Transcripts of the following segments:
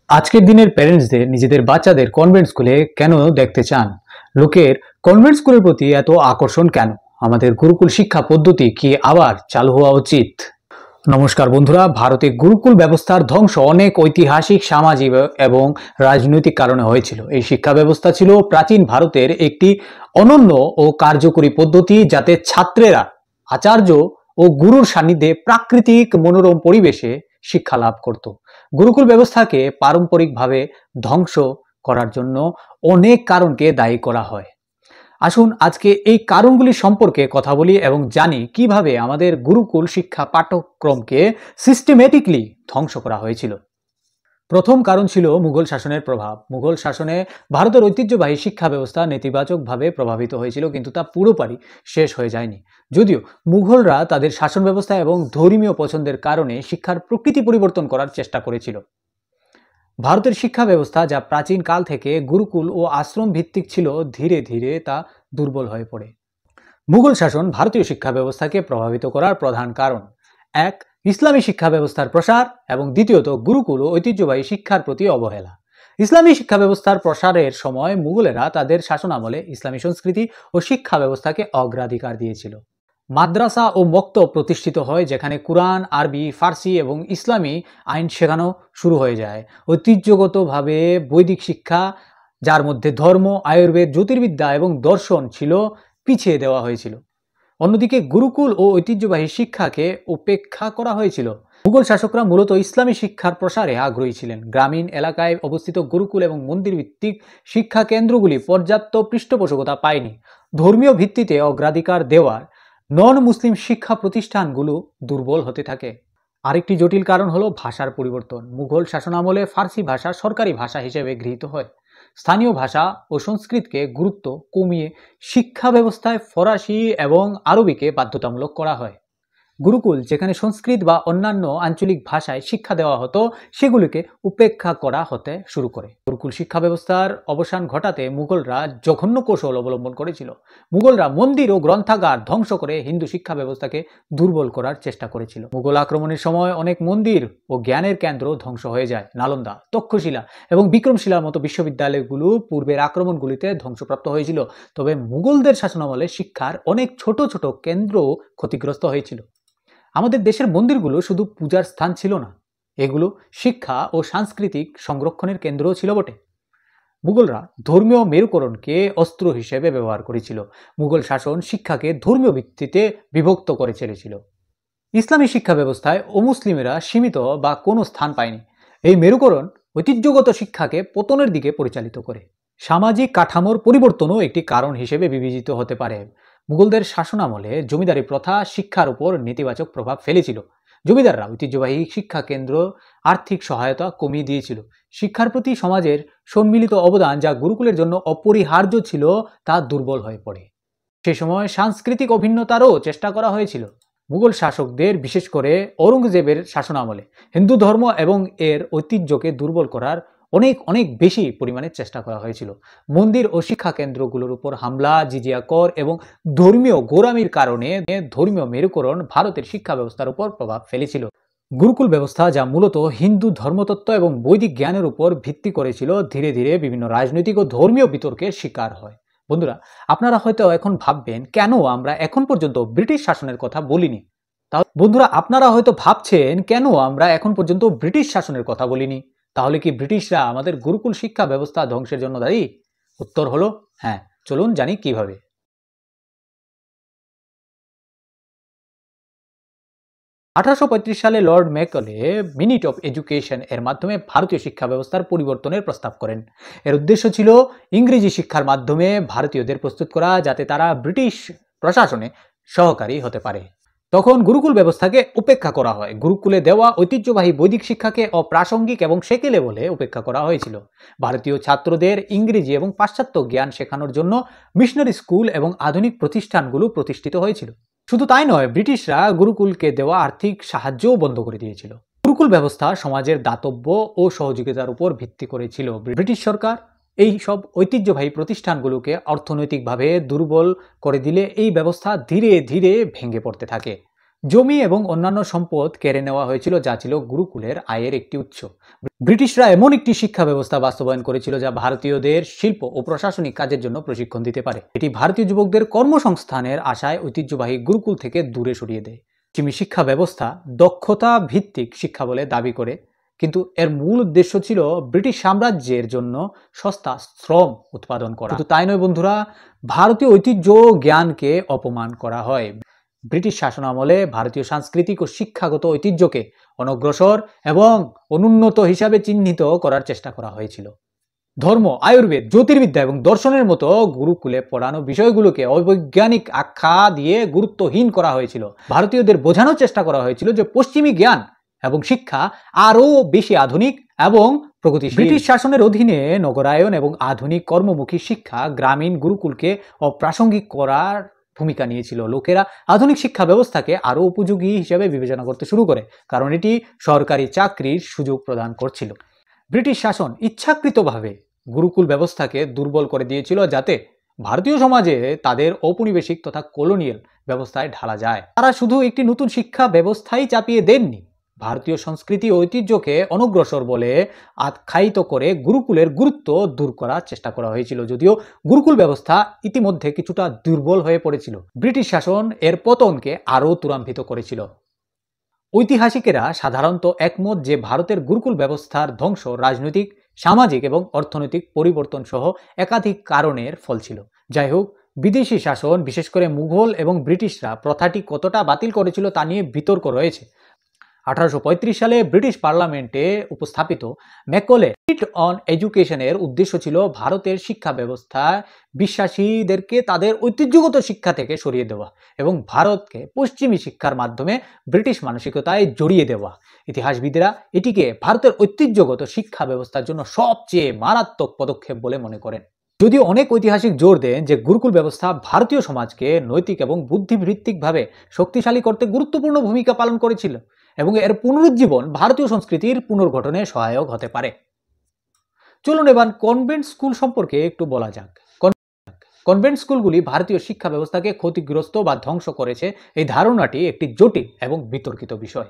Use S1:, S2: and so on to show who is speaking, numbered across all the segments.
S1: আজকের দিনের প্যারেন্টসদের নিজেদের বাচ্চাদের কনভেন্ট স্কুলে কেন দেখতে চান? লোকের কনভেন্ট স্কুলের প্রতি এত আকর্ষণ কেন? আমাদের গুরুকুল শিক্ষা পদ্ধতি কি আবার চালু হওয়া উচিত? নমস্কার বন্ধুরা, ভারতে গুরুকুল ব্যবস্থার ধ্বংস অনেক ঐতিহাসিক, সামাজিক এবং রাজনৈতিক কারণে হয়েছিল। এই শিক্ষা ব্যবস্থা ছিল প্রাচীন ভারতের একটি অনন্য ও কার্যকরী পদ্ধতি, যাতে ছাত্রেরা আচার্য ও গুরুর সান্নিধ্যে প্রাকৃতিক মনোরম পরিবেশে শিক্ষা লাভ করত। গুরুকুল ব্যবস্থাকে পারম্পরিকভাবে ধ্বংস করার জন্য অনেক কারণকে দায়ী করা হয়। আসুন আজকে এই কারণগুলি সম্পর্কে কথা বলি এবং জানি কিভাবে আমাদের গুরুকুল শিক্ষা পাঠ্যক্রমকে সিস্টেমেটিকলি ধ্বংস করা হয়েছিল। প্রথম কারণ ছিল মুঘল শাসনের প্রভাব। মুঘল শাসনে ভারতের ঐতিহ্যবাহী শিক্ষা ব্যবস্থা নেতিবাচকভাবে প্রভাবিত হয়েছিল, কিন্তু তা পুরোপুরি শেষ হয়ে যায়নি। যদিও মুঘলরা তাদের শাসন ব্যবস্থা এবং ধর্মীয় পছন্দের কারণে শিক্ষার প্রকৃতি পরিবর্তন করার চেষ্টা করেছিল। ভারতের শিক্ষা ব্যবস্থা, যা প্রাচীন কাল থেকে গুরুকুল ও আশ্রম ভিত্তিক ছিল, ধীরে ধীরে তা দুর্বল হয়ে পড়ে। মুঘল শাসন ভারতীয় শিক্ষা ব্যবস্থাকে প্রভাবিত করার প্রধান কারণ: এক, ইসলামী শিক্ষা ব্যবস্থার প্রসার, এবং দ্বিতীয়ত গুরুকুল ও ঐতিহ্যবাহী শিক্ষার প্রতি অবহেলা। ইসলামী শিক্ষা ব্যবস্থার প্রসারের সময় মুঘলেরা তাদের শাসনামলে ইসলামী সংস্কৃতি ও শিক্ষা ব্যবস্থাকে অগ্রাধিকার দিয়েছিল। মাদ্রাসা ও মক্তব প্রতিষ্ঠিত হয়, যেখানে কুরআন, আরবি, ফার্সি এবং ইসলামী আইন শেখানো শুরু হয়ে যায়। ঐতিহ্যগতভাবে বৈদিক শিক্ষা, যার মধ্যে ধর্ম, আয়ুর্বেদ, জ্যোতির্বিদ্যা এবং দর্শন ছিল, পিছিয়ে দেওয়া হয়েছিল। অন্যদিকে গুরুকুল ও ঐতিহ্যবাহী শিক্ষাকে উপেক্ষা করা হয়েছিল। মুঘল শাসকরা মূলত ইসলামী শিক্ষার প্রসারে আগ্রহী ছিলেন। গ্রামীণ এলাকায় অবস্থিত গুরুকুল এবং মন্দির ভিত্তিক শিক্ষা কেন্দ্রগুলি পর্যাপ্ত পৃষ্ঠপোষকতা পায়নি। ধর্মীয় ভিত্তিতে অগ্রাধিকার দেওয়ার নন মুসলিম শিক্ষা প্রতিষ্ঠানগুলো দুর্বল হতে থাকে। আরেকটি জটিল কারণ হলো ভাষার পরিবর্তন। মুঘল শাসনামলে ফার্সি ভাষা সরকারি ভাষা হিসেবে গৃহীত হয়। স্থানীয় ভাষা ও সংস্কৃতকে গুরুত্ব কমিয়ে শিক্ষা ব্যবস্থায় ফরাসি এবং আরবিকে বাধ্যতামূলক করা হয়। গুরুকুল, যেখানে সংস্কৃত বা অন্যান্য আঞ্চলিক ভাষায় শিক্ষা দেওয়া হতো, সেগুলিকে উপেক্ষা করা হতে শুরু করে। গুরুকুল শিক্ষা ব্যবস্থার অবসান ঘটাতে মুঘলরা জঘন্য কৌশল অবলম্বন করেছিল। মুঘলরা মন্দির ও গ্রন্থাগার ধ্বংস করে হিন্দু শিক্ষা ব্যবস্থাকে দুর্বল করার চেষ্টা করেছিল। মুঘল আক্রমণের সময় অনেক মন্দির ও জ্ঞানের কেন্দ্র ধ্বংস হয়ে যায়। নালন্দা, তক্ষশিলা এবং বিক্রমশিলার মতো বিশ্ববিদ্যালয়গুলো পূর্বের আক্রমণগুলিতে ধ্বংসপ্রাপ্ত হয়েছিল। তবে মুঘলদের শাসনামলে শিক্ষার অনেক ছোট ছোট কেন্দ্র ক্ষতিগ্রস্ত হয়েছিল। আমাদের দেশের মন্দিরগুলো শুধু পূজার স্থান ছিল না, এগুলো শিক্ষা ও সাংস্কৃতিক সংরক্ষণের কেন্দ্রও ছিল বটে। মুঘলরা ধর্মীয় মেরুকরণকে অস্ত্র হিসেবে ব্যবহার করেছিল। মুঘল শাসন শিক্ষাকে ধর্মীয় ভিত্তিতে বিভক্ত করে ছেড়েছিল। ইসলামী শিক্ষা ব্যবস্থায় অমুসলিমেরা সীমিত বা কোনো স্থান পায়নি। এই মেরুকরণ ঐতিহ্যগত শিক্ষাকে পতনের দিকে পরিচালিত করে। সামাজিক কাঠামোর পরিবর্তনও একটি কারণ হিসেবে বিবেচিত হতে পারে। মুঘলদের শাসনামলে জমিদারি প্রথা শিক্ষার উপর নেতিবাচক প্রভাব ফেলেছিল। জমিদাররা ঐতিহ্যবাহী শিক্ষা কেন্দ্র আর্থিক সহায়তা কমিয়ে দিয়েছিল। শিক্ষার প্রতি সমাজের সম্মিলিত অবদান, যা গুরুকুলের জন্য অপরিহার্য ছিল, তা দুর্বল হয়ে পড়ে। সে সময় সাংস্কৃতিক অভিন্নতারও চেষ্টা করা হয়েছিল। মুঘল শাসকদের, বিশেষ করে ঔরঙ্গজেবের শাসনামলে হিন্দু ধর্ম এবং এর ঐতিহ্যকে দুর্বল করার অনেক বেশি পরিমাণে চেষ্টা করা হয়েছিল। মন্দির ও শিক্ষা কেন্দ্রগুলোর উপর হামলা, জিজিয়া কর এবং ধর্মীয় গোঁড়ামির কারণে ধর্মীয় মেরুকরণ ভারতের শিক্ষা ব্যবস্থার উপর প্রভাব ফেলেছিল। গুরুকুল ব্যবস্থা, যা মূলত হিন্দু ধর্মতত্ত্ব এবং বৈদিক জ্ঞানের উপর ভিত্তি করেছিল, ধীরে ধীরে বিভিন্ন রাজনৈতিক ও ধর্মীয় বিতর্কের শিকার হয়। বন্ধুরা, আপনারা হয়তো এখন ভাববেন, কেন আমরা এখন পর্যন্ত ব্রিটিশ শাসনের কথা বলিনি? তাহলে কি ব্রিটিশরা আমাদের গুরুকুল শিক্ষা ব্যবস্থা ধ্বংসের জন্য দায়ী? উত্তর হলো হ্যাঁ। চলুন জানি কিভাবে। 1835 সালে Lord Macaulay minute of education এর মাধ্যমে ভারতীয় শিক্ষা ব্যবস্থার পরিবর্তনের প্রস্তাব করেন। এর উদ্দেশ্য ছিল ইংরেজি শিক্ষার মাধ্যমে ভারতীয়দের প্রস্তুত করা, যাতে তারা ব্রিটিশ প্রশাসনে সহকারী হতে পারে। তখন গুরুকুল ব্যবস্থাকে উপেক্ষা করা হয়। গুরুকুলে দেওয়া ঐতিহ্যবাহী বৈদিক শিক্ষাকে অপ্রাসঙ্গিক এবং সেকেলে বলে উপেক্ষা করা হয়েছিল। ভারতীয় ছাত্রদের ইংরেজি এবং পাশ্চাত্য জ্ঞান শেখানোর জন্য মিশনারি স্কুল এবং আধুনিক প্রতিষ্ঠানগুলো প্রতিষ্ঠিত হয়েছিল। শুধু তাই নয়, ব্রিটিশরা গুরুকুলকে দেওয়া আর্থিক সাহায্যও বন্ধ করে দিয়েছিল। গুরুকুল ব্যবস্থা সমাজের দাতব্য ও সহযোগিতার উপর ভিত্তি করেছিল। ব্রিটিশ সরকার এই সব ঐতিহ্যবাহী প্রতিষ্ঠানগুলোকে অর্থনৈতিকভাবে দুর্বল করে দিলে এই ব্যবস্থা ধীরে ধীরে ভেঙে পড়তে থাকে। জমি এবং অন্যান্য সম্পদ কেড়ে নেওয়া হয়েছিল, যা ছিল গুরুকুলের আয়ের একটি উৎস। ব্রিটিশরা এমন একটি শিক্ষা ব্যবস্থা বাস্তবায়ন করেছিল যা ভারতীয়দের শিল্প ও প্রশাসনিক কাজের জন্য প্রশিক্ষণ দিতে পারে। এটি ভারতীয় যুবকদের কর্মসংস্থানের আশায় ঐতিহ্যবাহী গুরুকুল থেকে দূরে সরিয়ে দেয়। পশ্চিমী শিক্ষা ব্যবস্থা দক্ষতা ভিত্তিক শিক্ষা বলে দাবি করে, কিন্তু এর মূল উদ্দেশ্য ছিল ব্রিটিশ সাম্রাজ্যের জন্য সস্তা শ্রম উৎপাদন করা। কিন্তু তাই নয় বন্ধুরা, ভারতীয় ঐতিহ্য জ্ঞানকে অপমান করা হয়। ব্রিটিশ শাসনামলে ভারতীয় সাংস্কৃতিক ও শিক্ষাগত ঐতিহ্যকে অনগ্রসর এবং অনুন্নত হিসাবে চিহ্নিত করার চেষ্টা করা হয়েছিল। ধর্ম, আয়ুর্বেদ, জ্যোতির্বিদ্যা এবং দর্শনের মতো গুরুকুলে পড়ানো বিষয়গুলোকে অবৈজ্ঞানিক আখ্যা দিয়ে গুরুত্বহীন করা হয়েছিল। ভারতীয়দের বোঝানোর চেষ্টা করা হয়েছিল যে পশ্চিমী জ্ঞান এবং শিক্ষা আরও বেশি আধুনিক এবং প্রগতিশীল। ব্রিটিশ শাসনের অধীনে নগরায়ন এবং আধুনিক কর্মমুখী শিক্ষা গ্রামীণ গুরুকুলকে অপ্রাসঙ্গিক করার ভূমিকা নিয়েছিল। লোকেরা আধুনিক শিক্ষা ব্যবস্থাকে আরও উপযোগী হিসেবে বিবেচনা করতে শুরু করে, কারণ এটি সরকারি চাকরির সুযোগ প্রদান করছিল। ব্রিটিশ শাসন ইচ্ছাকৃতভাবে গুরুকুল ব্যবস্থাকে দুর্বল করে দিয়েছিল, যাতে ভারতীয় সমাজে তাদের ঔপনিবেশিক তথা কলোনিয়াল ব্যবস্থায় ঢালা যায়। তারা শুধু একটি নতুন শিক্ষা ব্যবস্থাই চাপিয়ে দেননি, ভারতীয় সংস্কৃতি ও ঐতিহ্যকে অনগ্রসর বলে আখ্যায়িত করে গুরুকুলের গুরুত্ব দূর করার চেষ্টা করা হয়েছিল। যদিও গুরুকুল ব্যবস্থা ইতিমধ্যে কিছুটা দুর্বল হয়ে পড়েছিল, ব্রিটিশ শাসন এর পতনকে আরও ত্বরান্বিত করেছিল। ঐতিহাসিকেরা সাধারণত একমত যে ভারতের গুরুকুল ব্যবস্থার ধ্বংস রাজনৈতিক, সামাজিক এবং অর্থনৈতিক পরিবর্তন সহ একাধিক কারণের ফল ছিল। যাই হোক, বিদেশি শাসন, বিশেষ করে মুঘল এবং ব্রিটিশরা প্রথাটি কতটা বাতিল করেছিল তা নিয়ে বিতর্ক রয়েছে। 1835 সালে ব্রিটিশ পার্লামেন্টে উপস্থাপিত ম্যাকলে রিট অন এডুকেশনের উদ্দেশ্য ছিল ভারতের শিক্ষা ব্যবস্থায় বিশ্বাসীদেরকে তাদের ঐতিহ্যগত শিক্ষা থেকে সরিয়ে দেওয়া এবং ভারতকে পশ্চিমী শিক্ষার মাধ্যমে ব্রিটিশ মানসিকতায় জড়িয়ে দেওয়া। ইতিহাসবিদরা এটিকে ভারতের ঐতিহ্যগত শিক্ষা ব্যবস্থার জন্য সবচেয়ে মারাত্মক পদক্ষেপ বলে মনে করেন। যদিও অনেক ঐতিহাসিক জোর দেন যে গুরুকুল ব্যবস্থা ভারতীয় সমাজকে নৈতিক এবং বুদ্ধিভিত্তিকভাবে শক্তিশালী করতে গুরুত্বপূর্ণ ভূমিকা পালন করেছিল এবং এর পুনরুজ্জীবন ভারতীয় সংস্কৃতির পুনর্গঠনে সহায়ক হতে পারে। চলুন এবার কনভেন্ট স্কুল সম্পর্কে একটু বলা যাক। কনভেন্ট স্কুলগুলি ভারতীয় শিক্ষা ব্যবস্থাকে ক্ষতিগ্রস্ত বা ধ্বংস করেছে, এই ধারণাটি একটি জটিল এবং বিতর্কিত বিষয়।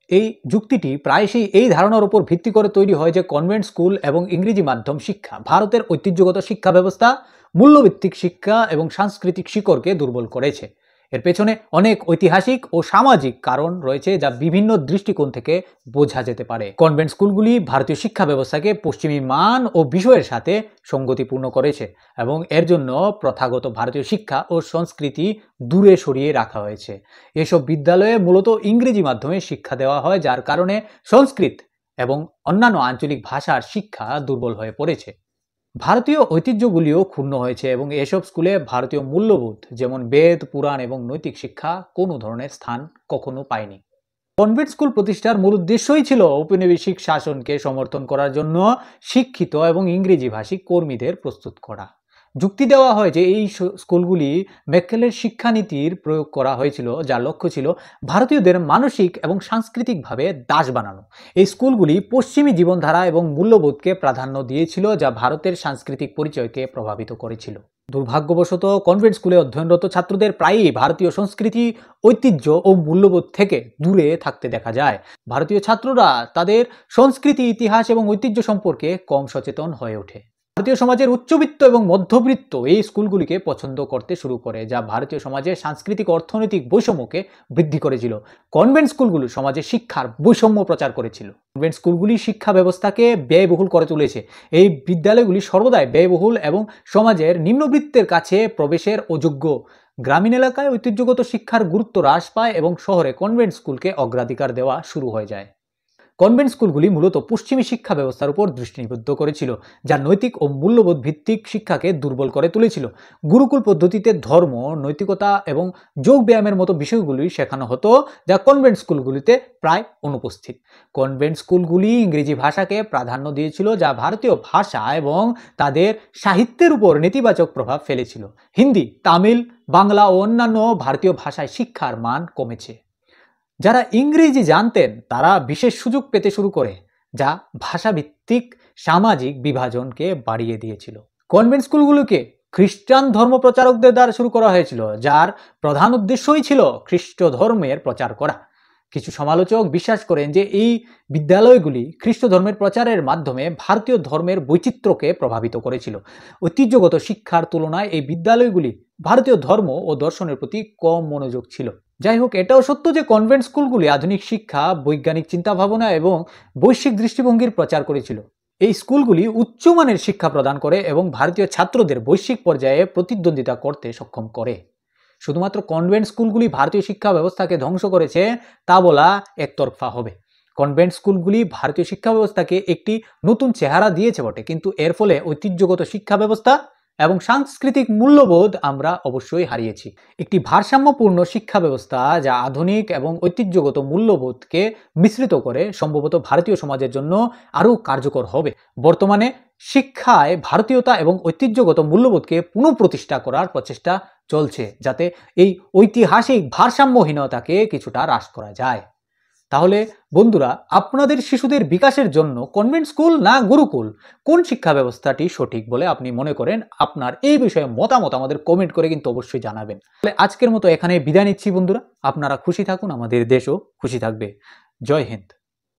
S1: এই যুক্তিটি প্রায়শই এই ধারণার উপর ভিত্তি করে তৈরি হয় যে কনভেন্ট স্কুল এবং ইংরেজি মাধ্যম শিক্ষা ভারতের ঐতিহ্যগত শিক্ষা ব্যবস্থা, মূল্যভিত্তিক শিক্ষা এবং সাংস্কৃতিক শিকড়কে দুর্বল করেছে। এর পেছনে অনেক ঐতিহাসিক ও সামাজিক কারণ রয়েছে, যা বিভিন্ন দৃষ্টিকোণ থেকে বোঝা যেতে পারে। কনভেন্ট স্কুলগুলি ভারতীয় শিক্ষা ব্যবস্থাকে পশ্চিমী মান ও বিষয়ের সাথে সঙ্গতিপূর্ণ করেছে এবং এর জন্য প্রথাগত ভারতীয় শিক্ষা ও সংস্কৃতি দূরে সরিয়ে রাখা হয়েছে। এসব বিদ্যালয়ে মূলত ইংরেজি মাধ্যমে শিক্ষা দেওয়া হয়, যার কারণে সংস্কৃত এবং অন্যান্য আঞ্চলিক ভাষার শিক্ষা দুর্বল হয়ে পড়েছে। ভারতীয় ঐতিহ্যগুলিও ক্ষুণ্ণ হয়েছে এবং এসব স্কুলে ভারতীয় মূল্যবোধ যেমন বেদ, পুরাণ এবং নৈতিক শিক্ষা কোনো ধরনের স্থান কখনো পায়নি। কনভেন্ট স্কুল প্রতিষ্ঠার মূল উদ্দেশ্যই ছিল ঔপনিবেশিক শাসনকে সমর্থন করার জন্য শিক্ষিত এবং ইংরেজি ভাষী কর্মীদের প্রস্তুত করা। যুক্তি দেওয়া হয় যে এই স্কুলগুলি ম্যাককেলের শিক্ষানীতির প্রয়োগ করা হয়েছিল, যার লক্ষ্য ছিল ভারতীয়দের মানসিক এবং সাংস্কৃতিকভাবে দাস বানানো। এই স্কুলগুলি পশ্চিমী জীবনধারা এবং মূল্যবোধকে প্রাধান্য দিয়েছিল, যা ভারতের সাংস্কৃতিক পরিচয়কে প্রভাবিত করেছিল। দুর্ভাগ্যবশত কনভেন্ট স্কুলে অধ্যয়নরত ছাত্রদের প্রায়ই ভারতীয় সংস্কৃতি, ঐতিহ্য ও মূল্যবোধ থেকে দূরে থাকতে দেখা যায়। ভারতীয় ছাত্ররা তাদের সংস্কৃতি, ইতিহাস এবং ঐতিহ্য সম্পর্কে কম সচেতন হয়ে ওঠে। ভারতীয় সমাজের উচ্চবিত্ত এবং মধ্যবিত্ত এই স্কুলগুলিকে পছন্দ করতে শুরু করে, যা ভারতীয় সমাজের সাংস্কৃতিক অর্থনৈতিক বৈষম্যকে বৃদ্ধি করেছিল। কনভেন্ট স্কুলগুলো সমাজে শিক্ষার বৈষম্য প্রচার করেছিল। কনভেন্ট স্কুলগুলি শিক্ষা ব্যবস্থাকে ব্যয়বহুল করে তুলেছে। এই বিদ্যালয়গুলি সর্বদাই ব্যয়বহুল এবং সমাজের নিম্নবিত্তের কাছে প্রবেশের অযোগ্য। গ্রামীণ এলাকায় ঐতিহ্যগত শিক্ষার গুরুত্ব হ্রাস পায় এবং শহরে কনভেন্ট স্কুলকে অগ্রাধিকার দেওয়া শুরু হয়ে যায়। কনভেন্ট স্কুলগুলি মূলত পশ্চিমী শিক্ষা ব্যবস্থার উপর দৃষ্টি নিবদ্ধ করেছিল, যা নৈতিক ও মূল্যবোধ ভিত্তিক শিক্ষাকে দুর্বল করে তুলেছিল। গুরুকুল পদ্ধতিতে ধর্ম, নৈতিকতা এবং যোগ ব্যায়ামের মতো বিষয়গুলি শেখানো হতো, যা কনভেন্ট স্কুলগুলিতে প্রায় অনুপস্থিত। কনভেন্ট স্কুলগুলি ইংরেজি ভাষাকে প্রাধান্য দিয়েছিল, যা ভারতীয় ভাষা এবং তাদের সাহিত্যের উপর নেতিবাচক প্রভাব ফেলেছিল। হিন্দি, তামিল, বাংলা ও অন্যান্য ভারতীয় ভাষায় শিক্ষার মান কমেছে। যারা ইংরেজি জানতেন তারা বিশেষ সুযোগ পেতে শুরু করে, যা ভাষাভিত্তিক সামাজিক বিভাজনকে বাড়িয়ে দিয়েছিল। কনভেন্ট স্কুলগুলোকে খ্রিস্টান ধর্ম প্রচারকদের দ্বারা শুরু করা হয়েছিল, যার প্রধান উদ্দেশ্যই ছিল খ্রিস্ট ধর্মের প্রচার করা। কিছু সমালোচক বিশ্বাস করেন যে এই বিদ্যালয়গুলি খ্রিস্ট ধর্মের প্রচারের মাধ্যমে ভারতীয় ধর্মের বৈচিত্র্যকে প্রভাবিত করেছিল। ঐতিহ্যগত শিক্ষার তুলনায় এই বিদ্যালয়গুলি ভারতীয় ধর্ম ও দর্শনের প্রতি কম মনোযোগ ছিল। যাই হোক, এটাও সত্য যে কনভেন্ট স্কুলগুলি আধুনিক শিক্ষা, বৈজ্ঞানিক চিন্তাভাবনা এবং বৈশ্বিক দৃষ্টিভঙ্গির প্রচার করেছিল। এই স্কুলগুলি উচ্চমানের শিক্ষা প্রদান করে এবং ভারতীয় ছাত্রদের বৈশ্বিক পর্যায়ে প্রতিদ্বন্দ্বিতা করতে সক্ষম করে। শুধুমাত্র কনভেন্ট স্কুলগুলি ভারতীয় শিক্ষা ব্যবস্থাকে ধ্বংস করেছে তা বলা একতরফা হবে। কনভেন্ট স্কুলগুলি ভারতীয় শিক্ষা ব্যবস্থাকে একটি নতুন চেহারা দিয়েছে বটে, কিন্তু এর ফলে ঐতিহ্যগত শিক্ষা ব্যবস্থা এবং সাংস্কৃতিক মূল্যবোধ আমরা অবশ্যই হারিয়েছি। একটি ভারসাম্যপূর্ণ শিক্ষা ব্যবস্থা যা আধুনিক এবং ঐতিহ্যগত মূল্যবোধকে মিশ্রিত করে সম্ভবত ভারতীয় সমাজের জন্য আরও কার্যকর হবে। বর্তমানে শিক্ষায় ভারতীয়তা এবং ঐতিহ্যগত মূল্যবোধকে পুনঃপ্রতিষ্ঠা করার প্রচেষ্টা চলছে, যাতে এই ঐতিহাসিক ভারসাম্যহীনতাকে কিছুটা হ্রাস করা যায়। তাহলে বন্ধুরা, আপনাদের শিশুদের বিকাশের জন্য কনভেন্ট স্কুল না গুরুকুল, কোন শিক্ষা ব্যবস্থাটি সঠিক বলে আপনি মনে করেন? আপনার এই বিষয়ে মতামত আমাদের কমেন্ট করে কিন্তু অবশ্যই জানাবেন। তাহলে আজকের মতো এখানে বিদায় নিচ্ছি বন্ধুরা। আপনারা খুশি থাকুন, আমাদের দেশও খুশি থাকবে। জয় হিন্দ।